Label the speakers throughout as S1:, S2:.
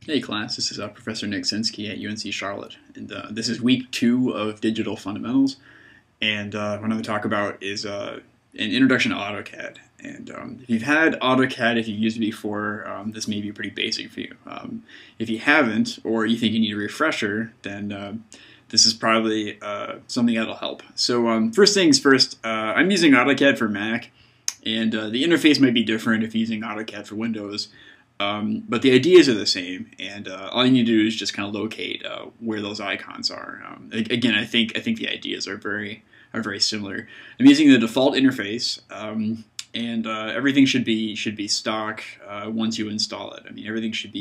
S1: Hey class, this is Professor Nick Sinsky at UNC Charlotte, and this is week 2 of Digital Fundamentals, and what I'm going to talk about is an introduction to Autocad. And if you've had Autocad, if you've used it before, this may be pretty basic for you. If you haven't, or you think you need a refresher, then this is probably something that'll help. So first things first, I'm using Autocad for Mac, and the interface might be different if you're using Autocad for Windows. But the ideas are the same, and all you need to do is just kind of locate where those icons are. Again, I think the ideas are very similar. I'm using the default interface, and everything should be stock once you install it. I mean, everything should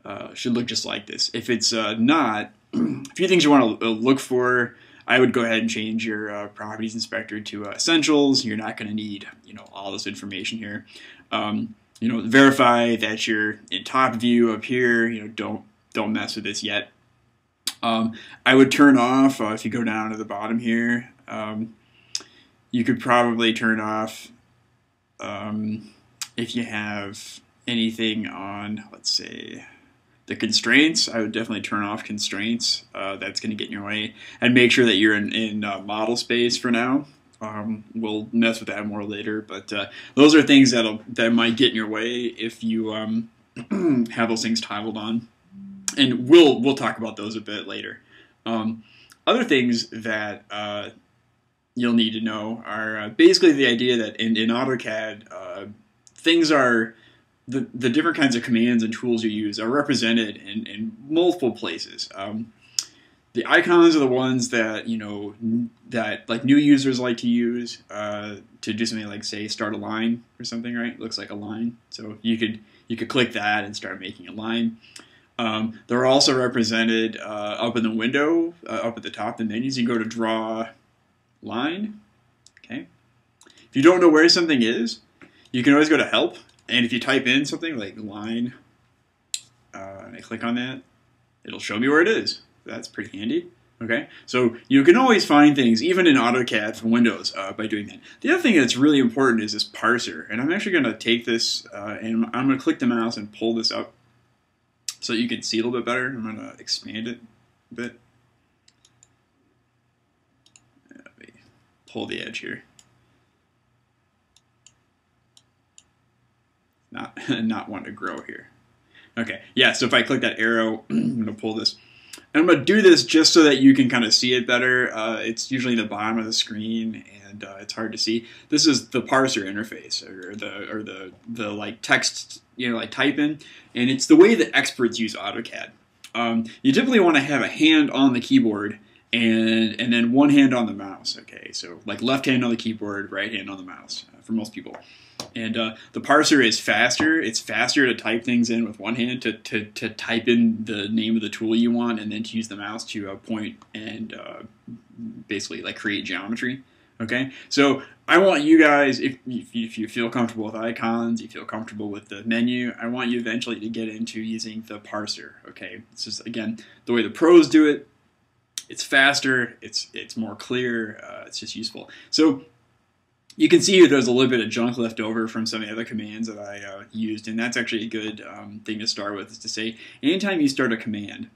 S1: look just like this. If it's not, a few things you want to look for. I would go ahead and change your properties inspector to essentials. You're not going to need all this information here. Verify that you're in top view up here. Don't mess with this yet. I would turn off, if you go down to the bottom here, you could probably turn off if you have anything on, let's say, the constraints. I would definitely turn off constraints. That's going to get in your way. And make sure that you're in model space for now. We'll mess with that more later, but those are things that might get in your way if you have those things toggled on, and we'll talk about those a bit later. Other things that you'll need to know are basically the idea that in AutoCAD, things are the different kinds of commands and tools you use are represented in multiple places. The icons are the ones that that like new users like to use to do something like, say, start a line or something, right? It looks like a line, so you could click that and start making a line. They're also represented up in the window, up at the top, the menus. You can go to draw line. Okay. If you don't know where something is, you can always go to help, and if you type in something like line, and I click on that, it'll show me where it is. That's pretty handy. Okay, so you can always find things, even in AutoCAD for Windows, by doing that. The other thing that's really important is this parser, and I'm actually going to take this and I'm going to click the mouse and pull this up so you can see a little bit better. I'm going to expand it a bit. Let me pull the edge here. Not wanting to grow here. Okay, yeah. So if I click that arrow, I'm going to pull this. And I'm going to do this just so that you can kind of see it better. It's usually the bottom of the screen, and it's hard to see. This is the parser interface, or the like text, like type in, and it's the way that experts use AutoCAD. You typically want to have a hand on the keyboard and then one hand on the mouse. Okay, so like left hand on the keyboard, right hand on the mouse for most people. And the parser is faster. It's faster to type things in with one hand, to type in the name of the tool you want, and then to use the mouse to point and basically like create geometry. Okay, so I want you guys, if you feel comfortable with icons, you feel comfortable with the menu, I want you eventually to get into using the parser. Okay, this is again the way the pros do it. It's faster. It's more clear. It's just useful. So you can see here there's a little bit of junk left over from some of the other commands that I used, and that's actually a good thing to start with, is to say anytime you start a command,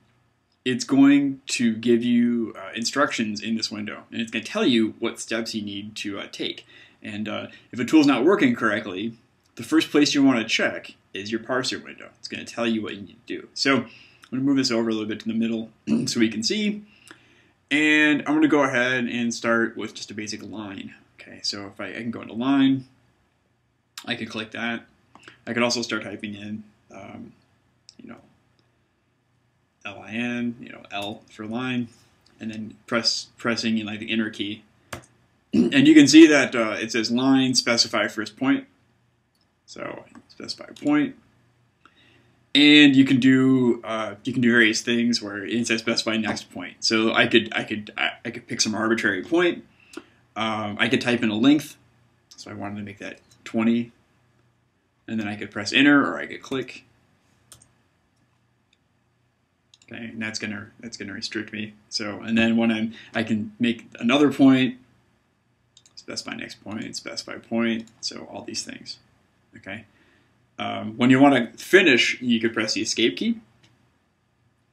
S1: it's going to give you instructions in this window, and it's going to tell you what steps you need to take. And if a tool's not working correctly, the first place you want to check is your parser window. It's going to tell you what you need to do. So I'm going to move this over a little bit to the middle so we can see, and I'm going to go ahead and start with just a basic line. Okay, so if I can go into line, I could click that. I could also start typing in, LIN, L for line, and then pressing in like the enter key. And you can see that it says line, specify first point. So specify a point, and you can do various things where it says specify next point. So I could pick some arbitrary point. I could type in a length, so I wanted to make that 20, and then I could press enter, or I could click. Okay, and that's gonna restrict me. So, and then when I can make another point, specify next point, specify point. So all these things. Okay, When you want to finish, you could press the escape key,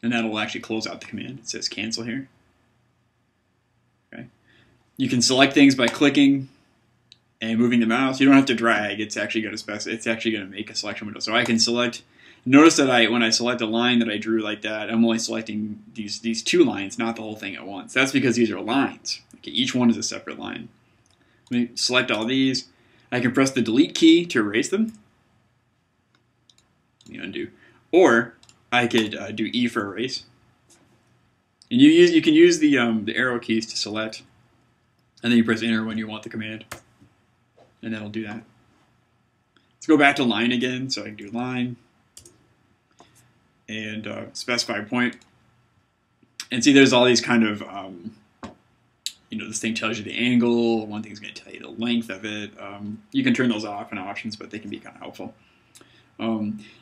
S1: and that'll actually close out the command. It says cancel here. Okay. You can select things by clicking and moving the mouse. You don't have to drag. It's actually going to It's actually going to make a selection window. So I can select. Notice that when I select a line that I drew like that, I'm only selecting these 2 lines, not the whole thing at once. That's because these are lines. Okay, each one is a separate line. Let me select all these. I can press the delete key to erase them. Let me undo. Or I could do E for erase. And you can use the arrow keys to select, and then you press enter when you want the command, and that'll do that. Let's go back to line again. So I can do line and specify point, and see there's all these kind of this thing tells you the angle. One thing's going to tell you the length of it. You can turn those off in options, but they can be kind of helpful.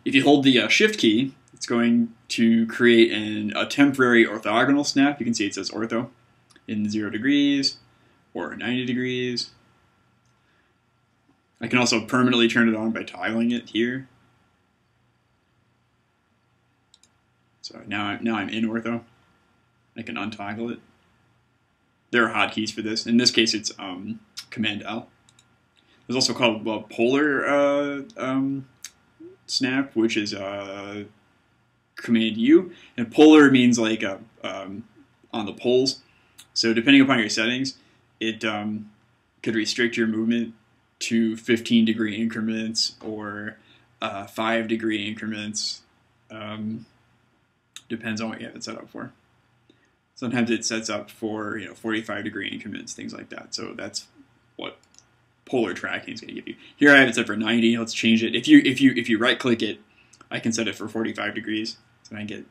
S1: If you hold the shift key, it's going to create a temporary orthogonal snap. You can see it says ortho in 0 degrees or 90 degrees. I can also permanently turn it on by toggling it here. So now I'm in ortho. I can untoggle it. There are hotkeys for this. In this case, it's Command L. There's also called polar snap, which is Command U, and polar means like on the poles. So depending upon your settings, it could restrict your movement to 15-degree increments or 5-degree increments. Depends on what you have it set up for. Sometimes it sets up for 45-degree increments, things like that. So that's what polar tracking is going to give you. Here I have it set for 90. Let's change it. If you right-click it, I can set it for 45 degrees. So I get,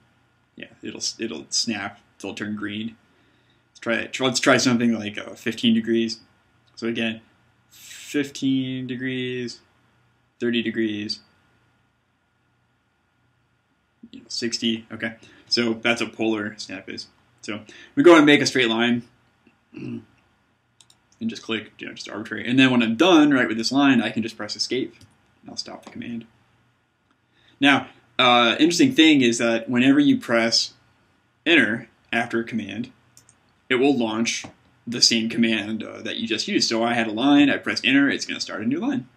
S1: it'll snap. It'll turn green. Let's try it. Let's try something like 15 degrees. So again, 15 degrees, 30 degrees, 60. Okay, so that's what polar snap is. So we go and make a straight line. And just click, just arbitrary. And then when I'm done, right, with this line, I can just press escape, and I'll stop the command. Now, interesting thing is that whenever you press enter after a command, it will launch the same command that you just used. So I had a line, I pressed enter, it's going to start a new line.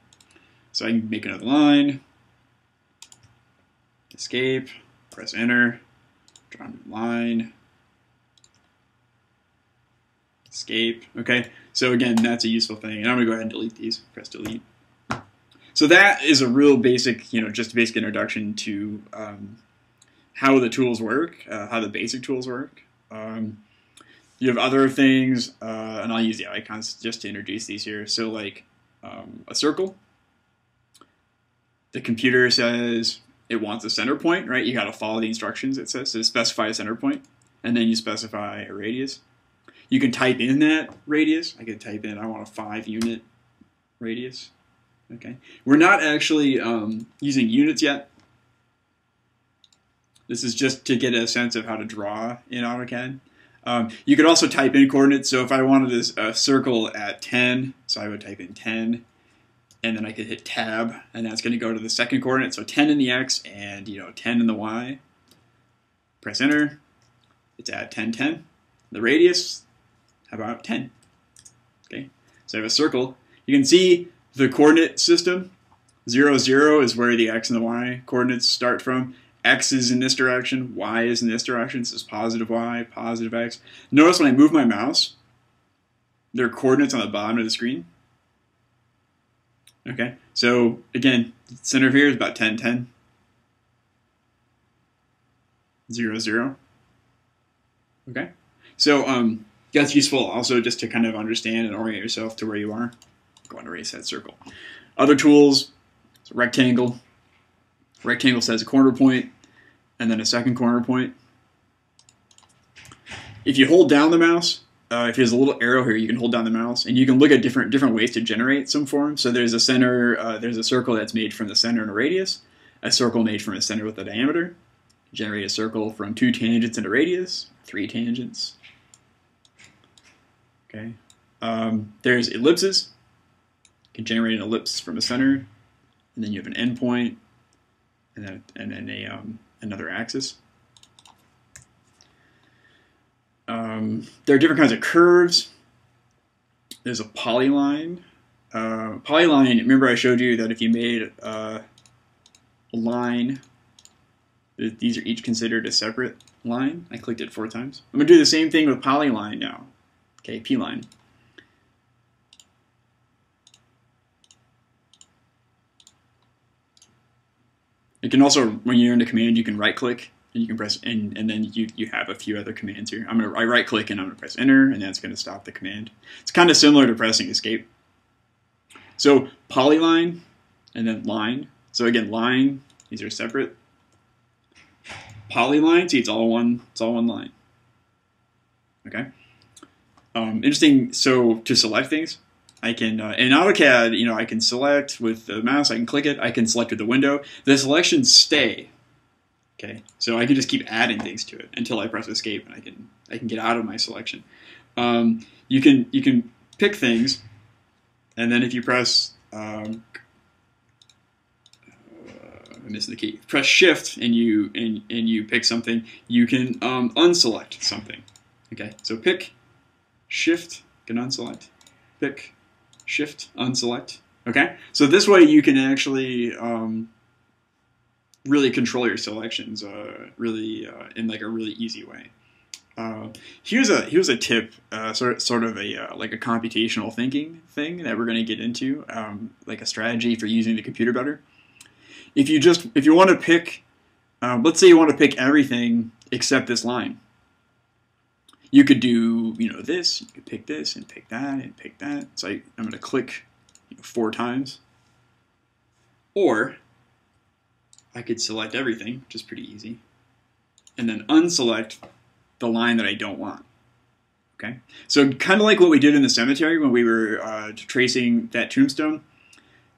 S1: So I can make another line, escape, press enter, draw a new line, escape. Okay, so again, that's a useful thing. And I'm going to go ahead and delete these. Press delete. So that is a real basic, just a basic introduction to how the tools work, how the basic tools work. You have other things, and I'll use the icons just to introduce these here. So like a circle. The computer says it wants a center point, right? You got to follow the instructions, it says. So specify a center point, and then you specify a radius. You can type in that radius. I could type in, I want a 5-unit radius. Okay. We're not actually using units yet. This is just to get a sense of how to draw in Autocad. You could also type in coordinates. So if I wanted a circle at 10, so I would type in 10, and then I could hit tab, and that's going to go to the second coordinate. So 10 in the x and 10 in the y. Press enter. It's at 10, 10. The radius, how about 10? Okay. So I have a circle. You can see the coordinate system. 0, 0 is where the x and the y coordinates start from. X is in this direction, y is in this direction. This is positive y, positive x. Notice when I move my mouse, there are coordinates on the bottom of the screen. Okay, so again, center of here is about 10, 10. 0, 0. Okay, so that's useful also just to kind of understand and orient yourself to where you are. Go and erase that circle. Other tools, so rectangle. Rectangle says a corner point, and then a second corner point. If you hold down the mouse, if there's a little arrow here, you can hold down the mouse, and you can look at different ways to generate some form. So there's a center, there's a circle that's made from the center and a radius, a circle made from a center with a diameter. Generate a circle from 2 tangents and a radius, 3 tangents. Okay. There's ellipses. You can generate an ellipse from a center and then you have an endpoint, and then another axis. There are different kinds of curves. There's a polyline. Polyline, remember I showed you that if you made a line, these are each considered a separate line. I clicked it 4 times. I'm going to do the same thing with polyline now. Okay, P-line. You can also, when you're in the command, you can right-click and you can press, and then you have a few other commands here. I right-click and I'm going to press enter, and that's going to stop the command. It's kind of similar to pressing escape. So polyline and then line. So again, line, these are separate. Polyline, see, it's all one line. Okay. Interesting. So to select things, I can in AutoCAD, I can select with the mouse. I can click it. I can select with the window. The selections stay. Okay, so I can just keep adding things to it until I press escape, and I can get out of my selection. You can pick things, and then if you press I'm missing the key. Press Shift and you pick something. You can unselect something. Okay, so pick, Shift, can unselect, pick, Shift, unselect. Okay, so this way you can actually really control your selections really in like a really easy way. Here's a tip, sort of a like a computational thinking thing that we're going to get into, like a strategy for using the computer better. If you want to pick, let's say you want to pick everything except this line. You could do this. You could pick this and pick that and pick that. So I'm going to click 4 times, or I could select everything, which is pretty easy, and then unselect the line that I don't want. Okay, so kind of like what we did in the cemetery when we were tracing that tombstone,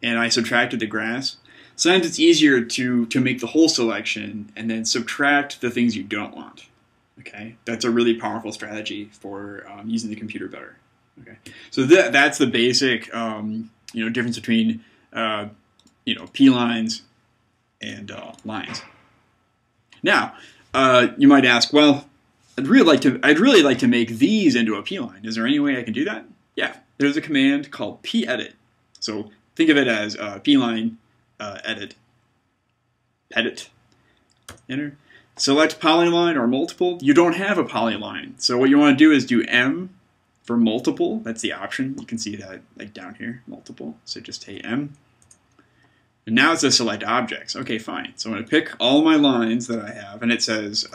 S1: and I subtracted the grass. Sometimes it's easier to make the whole selection and then subtract the things you don't want. Okay, that's a really powerful strategy for using the computer better. Okay, so that's the basic difference between P-lines and lines. Now, you might ask, well, I'd really like to make these into a P-line. Is there any way I can do that? Yeah, there's a command called PEdit. So think of it as P-line edit, enter. Select polyline or multiple. You don't have a polyline, so what you want to do is do M for multiple. That's the option. You can see that like down here, multiple. So just hit M. And now it says select objects. Okay, fine. So I'm going to pick all my lines that I have, and it says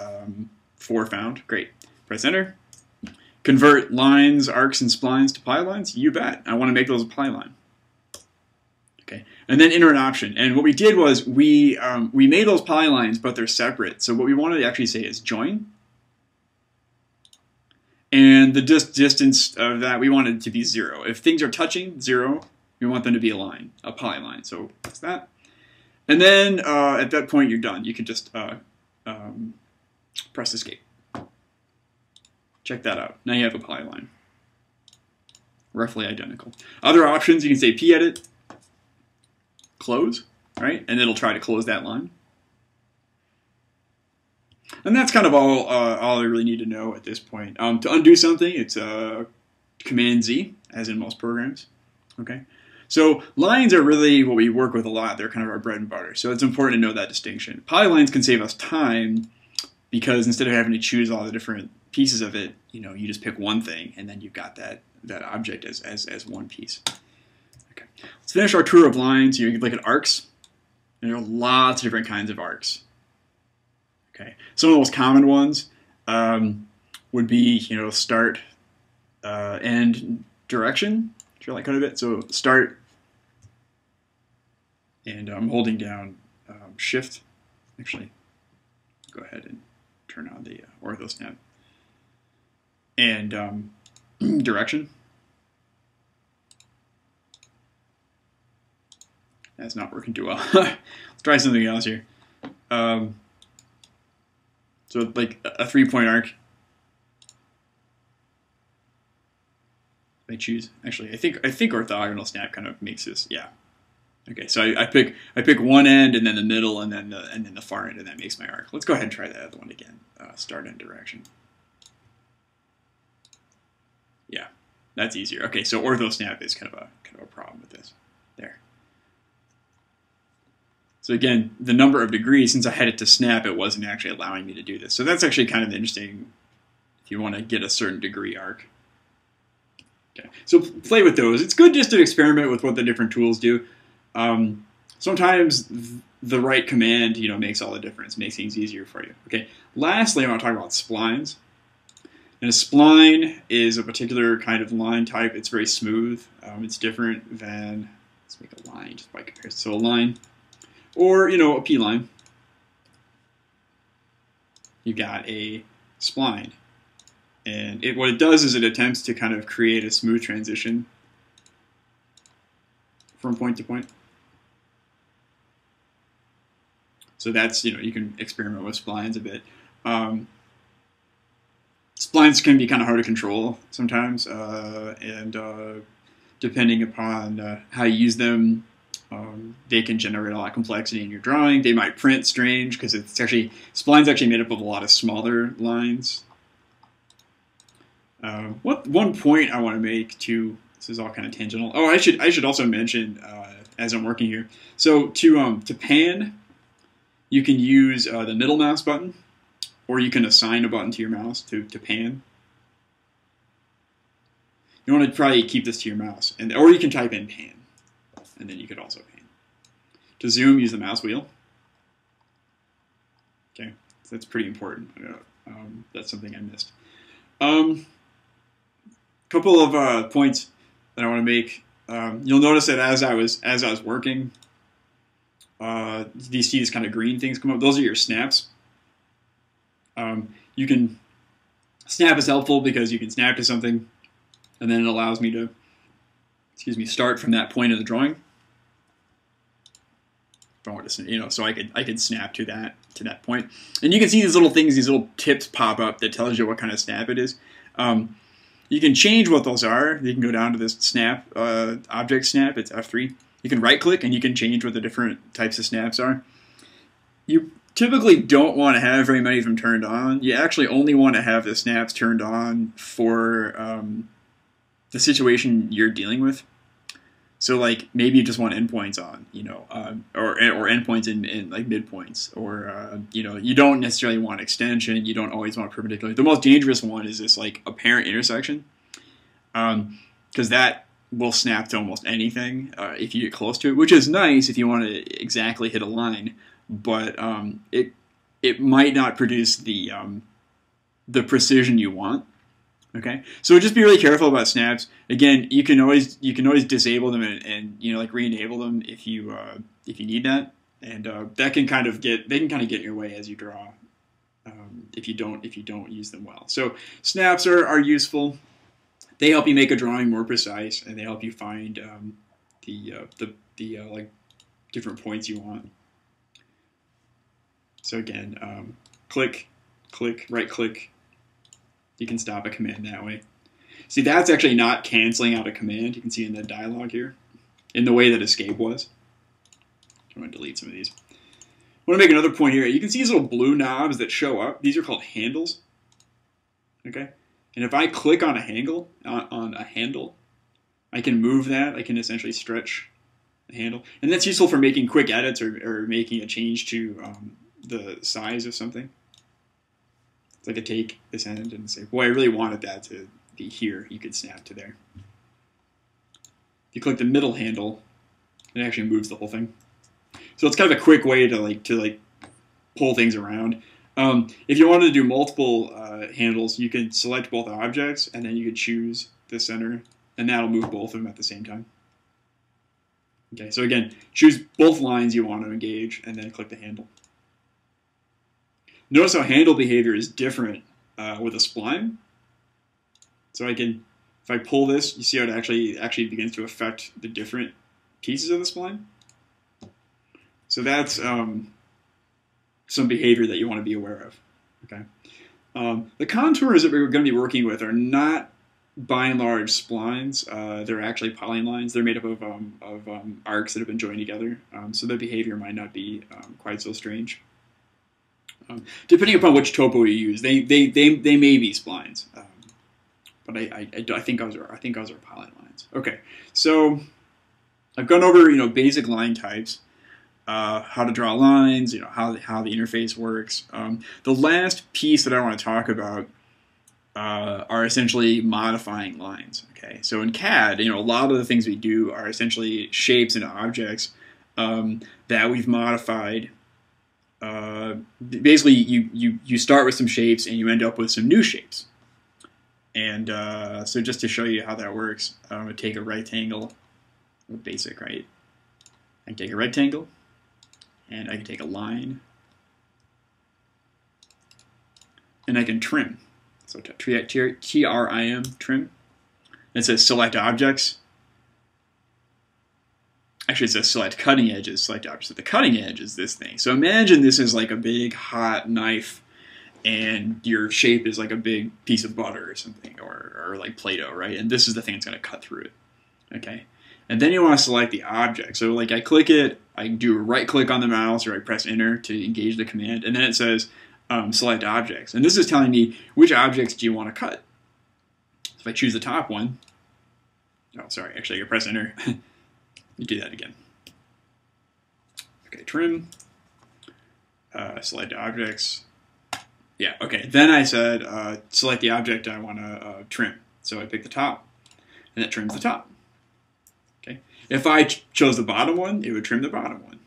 S1: 4 found. Great. Press enter. Convert lines, arcs, and splines to polylines. You bet. I want to make those a polyline. Okay, and then enter an option. And what we did was we made those polylines, but they're separate. So what we wanted to actually say is join. And the distance of that, we wanted it to be 0. If things are touching, 0. We want them to be a line, a polyline. So that's that. And then at that point, you're done. You can just press escape. Check that out. Now you have a polyline. Roughly identical. Other options, you can say PEdit, close, right? And it'll try to close that line. And that's kind of all I really need to know at this point. To undo something, it's Command Z, as in most programs. Okay. So lines are really what we work with a lot. They're kind of our bread and butter. So it's important to know that distinction. Polylines can save us time because instead of having to choose all the different pieces of it, you just pick one thing and then you've got that object as one piece. Okay. Let's finish our tour of lines. You can look at arcs. And there are lots of different kinds of arcs. Okay. Some of the most common ones would be, start, end, direction. Like quite a bit. So start, and I'm holding down Shift. Actually, go ahead and turn on the Ortho snap. And direction. That's not working too well. Let's try something else here. So like a 3-point arc. I choose. Actually, I think orthogonal snap kind of makes this. Yeah. Okay, so I pick one end and then the middle and then the far end, and that makes my arc. Let's go ahead and try that other one again. Start end direction. Yeah, that's easier. Okay, so ortho snap is kind of a problem with this. There. So again, the number of degrees, since I had it to snap, it wasn't actually allowing me to do this. So that's actually kind of interesting if you want to get a certain degree arc. Okay, so play with those. It's good just to experiment with what the different tools do. Sometimes the right command, makes all the difference, makes things easier for you. Okay. Lastly, I want to talk about splines. And a spline is a particular kind of line type. It's very smooth. It's different than, let's make a line just by comparison. So a line, or a P line. You got a spline, and what it does is it attempts to kind of create a smooth transition from point to point. So that's, you can experiment with splines a bit. Splines can be kind of hard to control sometimes, and depending upon how you use them, they can generate a lot of complexity in your drawing. They might print strange because splines actually made up of a lot of smaller lines. One point I want to make too. This is all kind of tangential. Oh, I should also mention as I'm working here. So to pan, you can use the middle mouse button, or you can assign a button to your mouse to pan. You want to probably keep this to your mouse, or you can type in pan, and then you could also pan. To zoom, use the mouse wheel. Okay, so that's pretty important. That's something I missed. Couple of points that I want to make. You'll notice that as I was working, you see these kind of green things come up. Those are your snaps. You can snap is helpful because you can snap to something, and then it allows me to, start from that point of the drawing. If I want to, so I could snap to that point, and you can see these little things, these little tips pop up that tells you what kind of snap it is. You can change what those are. You can go down to this snap, object snap. It's F3. You can right click and you can change what the different types of snaps are. You typically don't want to have very many of them turned on. You actually only want to have the snaps turned on for the situation you're dealing with. So like maybe you just want endpoints on, or endpoints in like midpoints, or you don't necessarily want extension. You don't always want perpendicular. The most dangerous one is this like apparent intersection, because that will snap to almost anything if you get close to it, which is nice if you want to exactly hit a line, but it might not produce the precision you want. Okay, so just be really careful about snaps. Again, you can always disable them and like re-enable them if you need that, and that can kind of get in your way as you draw if you don't use them well. So snaps are useful. They help you make a drawing more precise, and they help you find the like different points you want. So again, click, right click. You can stop a command that way. See, that's actually not canceling out a command. You can see in the dialog here, in the way that escape was. I'm going to delete some of these. I want to make another point here. You can see these little blue knobs that show up. These are called handles. Okay, and if I click on a handle, I can move that. I can essentially stretch the handle, and that's useful for making quick edits or making a change to the size of something. So I could take this end and say, boy, I really wanted that to be here. You could snap to there. If you click the middle handle, it actually moves the whole thing. So it's kind of a quick way to pull things around. If you wanted to do multiple handles, you could select both objects, and then you could choose the center, and that'll move both of them at the same time. Okay, so again, choose both lines you want to engage, and then click the handle. Notice how handle behavior is different with a spline. So if I pull this, you see how it actually begins to affect the different pieces of the spline. So that's some behavior that you want to be aware of. Okay. The contours that we're going to be working with are not by and large, splines. They're actually polylines. They're made up of arcs that have been joined together, so their behavior might not be quite so strange. Depending upon which topo you use, they may be splines, but I think those are polylines. Okay, so I've gone over basic line types, how to draw lines, how the interface works. The last piece that I want to talk about are essentially modifying lines. Okay, so in CAD, a lot of the things we do are essentially shapes and objects that we've modified. Basically, you start with some shapes and you end up with some new shapes. And so just to show you how that works, I'm going to take a rectangle, basic, right? I can take a rectangle, and I can take a line, and I can trim. So T-R-I-M, trim. It says select objects. Actually, it says select cutting edges, select objects. So the cutting edge is this thing. So imagine this is like a big hot knife, and your shape is like a big piece of butter or something, or like Play-Doh, right? And this is the thing that's going to cut through it. Okay? And then you want to select the object. So like I click it, I do a right click on the mouse, or I press enter to engage the command, and then it says select objects. And this is telling me which objects do you want to cut. So if I choose the top one, oh, sorry, actually I can press enter. Let me do that again. Okay, trim, select objects. Yeah, okay, then I said select the object I want to trim. So I pick the top, and it trims the top. Okay, if I chose the bottom one, it would trim the bottom one.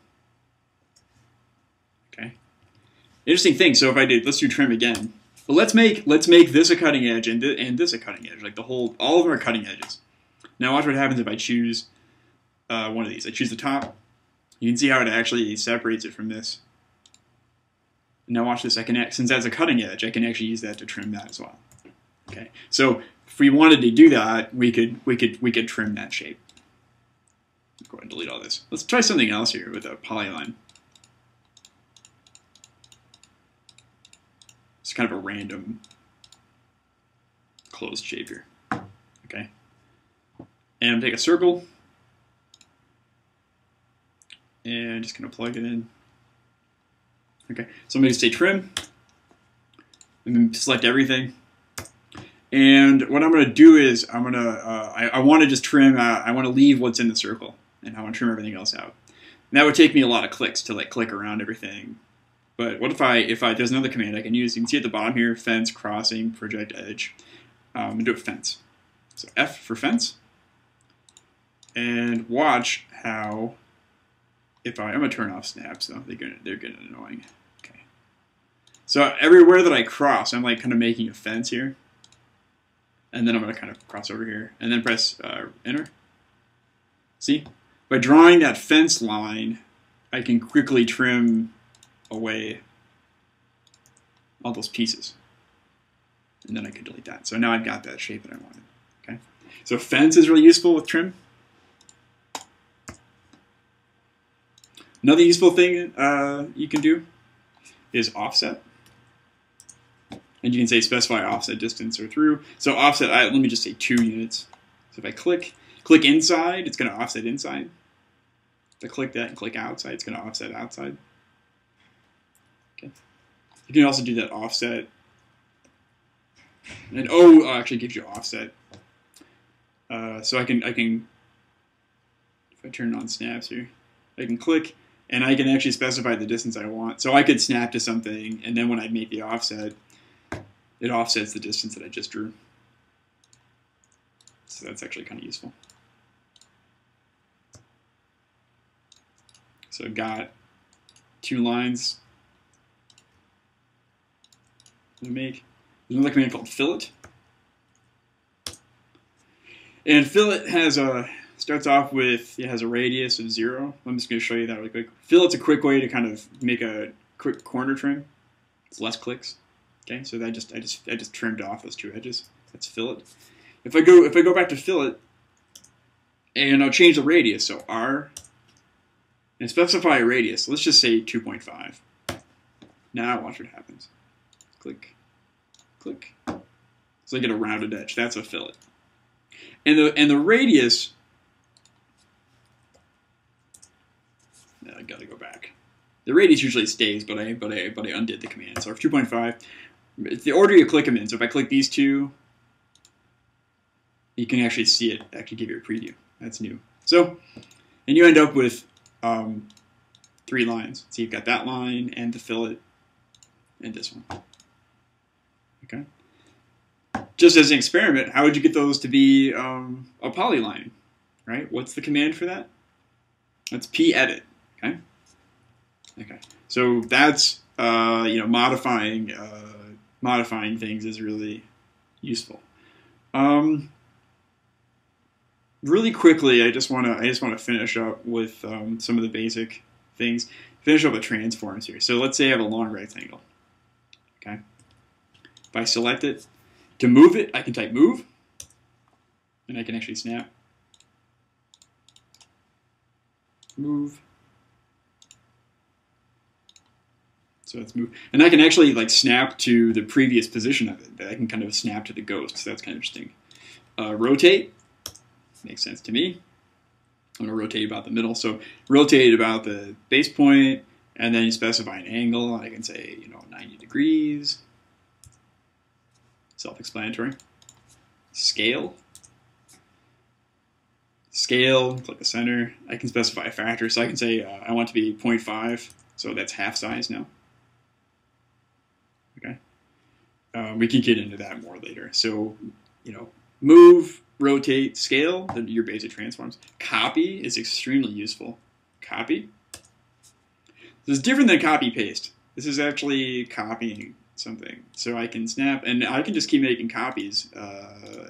S1: Okay, interesting thing. So if I did, let's do trim again. Well, let's make this a cutting edge and this a cutting edge. Like all of them are cutting edges. Now watch what happens if I choose one of these. I choose the top. You can see how it actually separates it from this. Now watch this. Since that's a cutting edge, I can actually use that to trim that as well. Okay. So if we wanted to do that, we could trim that shape. Go ahead and delete all this. Let's try something else here with a polyline. It's kind of a random closed shape here. Okay. And I'm going to take a circle. And I'm just going to plug it in. Okay, so I'm going to say trim. I'm going to select everything. And what I'm going to do is I want to just trim out, I want to leave what's in the circle. And I want to trim everything else out. And that would take me a lot of clicks to like click around everything. But what if there's another command I can use. You can see at the bottom here, fence, crossing, project edge. I'm going to do a fence. So F for fence. And watch how, I'm going to turn off snaps though, they're getting annoying. Okay. So everywhere that I cross, I'm like kind of making a fence here. And then I'm going to kind of cross over here and then press enter. See? By drawing that fence line, I can quickly trim away all those pieces. And then I can delete that. So now I've got that shape that I wanted. Okay. So fence is really useful with trim. Another useful thing you can do is offset. And you can say specify offset distance or through. So offset, let me just say 2 units. So if I click inside, it's going to offset inside. If I click that and click outside, it's going to offset outside. Okay. You can also do that offset. And O actually gives you offset. So I can, if I turn on snaps here, I can click and I can actually specify the distance I want. So I could snap to something, and then when I make the offset, it offsets the distance that I just drew. So that's actually kind of useful. So I've got 2 lines to make. There's another command called fillet. And fillet has starts off with, it has a radius of 0. I'm just going to show you that really quick. Fillet's a quick way to kind of make a quick corner trim. It's less clicks. Okay, so I just trimmed off those 2 edges. That's fillet. If I go back to fillet, and I'll change the radius, so R, and specify a radius. Let's just say 2.5. Now watch what happens. Click, click. So I get a rounded edge. That's a fillet. And the radius, I gotta go back. The radius usually stays, but I undid the command. So for 2.5, it's the order you click them in. So if I click these two, you can actually see it, actually give you a preview. That's new. So, and you end up with 3 lines. So you've got that line and the fillet and this one. Okay. Just as an experiment, how would you get those to be a polyline? Right? What's the command for that? That's PEdit. Okay. Okay. So that's modifying things is really useful. Really quickly, I just want to finish up with some of the basic things. Finish up with transforms here. So let's say I have a long rectangle. Okay. If I select it, to move it, I can type move, and I can actually snap. Move. So let's move. And I can actually like snap to the previous position of it. I can kind of snap to the ghost. So that's kind of interesting. Rotate. Makes sense to me. I'm going to rotate about the middle. So rotate about the base point, and then you specify an angle. I can say, 90 degrees. Self-explanatory. Scale. Scale, click the center. I can specify a factor. So I can say I want it to be 0.5. So that's half size now. Okay. We can get into that more later. So, move, rotate, scale, your basic transforms. Copy is extremely useful. Copy. This is different than copy paste. This is actually copying something. So I can snap, and I can just keep making copies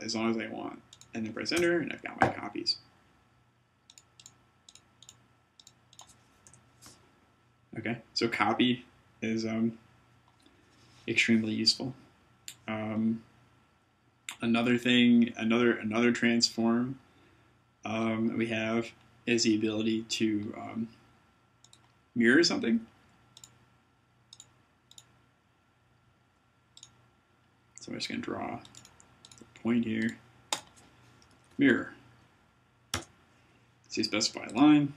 S1: as long as I want. And then press enter, and I've got my copies. Okay, so copy is extremely useful. Another thing, another transform that we have is the ability to mirror something. So I'm just going to draw a point here. Mirror. So you specify a line.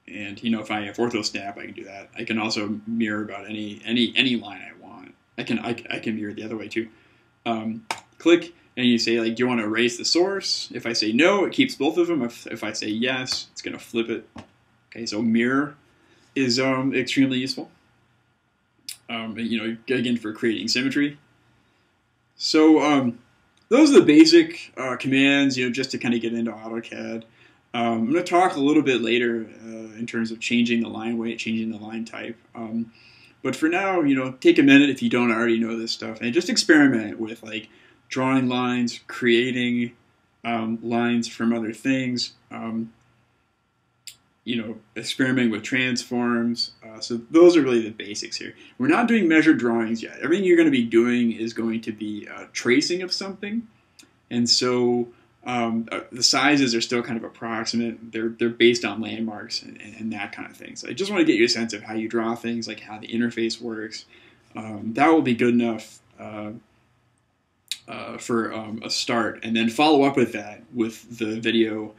S1: And if I have ortho snap, I can do that. I can also mirror about any line I want. I can mirror the other way too. Click and you say do you want to erase the source? If I say no, it keeps both of them. If I say yes, it's going to flip it. Okay, so mirror is extremely useful. Again for creating symmetry. So those are the basic commands. Just to kind of get into AutoCAD. I'm going to talk a little bit later in terms of changing the line weight, changing the line type. But for now, take a minute if you don't already know this stuff, and just experiment with drawing lines, creating lines from other things. Experimenting with transforms. So those are really the basics here. We're not doing measured drawings yet. Everything you're going to be doing is going to be tracing of something, and so. The sizes are still kind of approximate. They're based on landmarks and that kind of thing. So I just want to get you a sense of how you draw things, like how the interface works. That will be good enough for a start, and then follow up with that with the video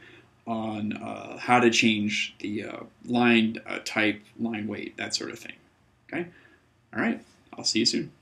S1: on how to change the line type, line weight, that sort of thing. Okay? All right. I'll see you soon.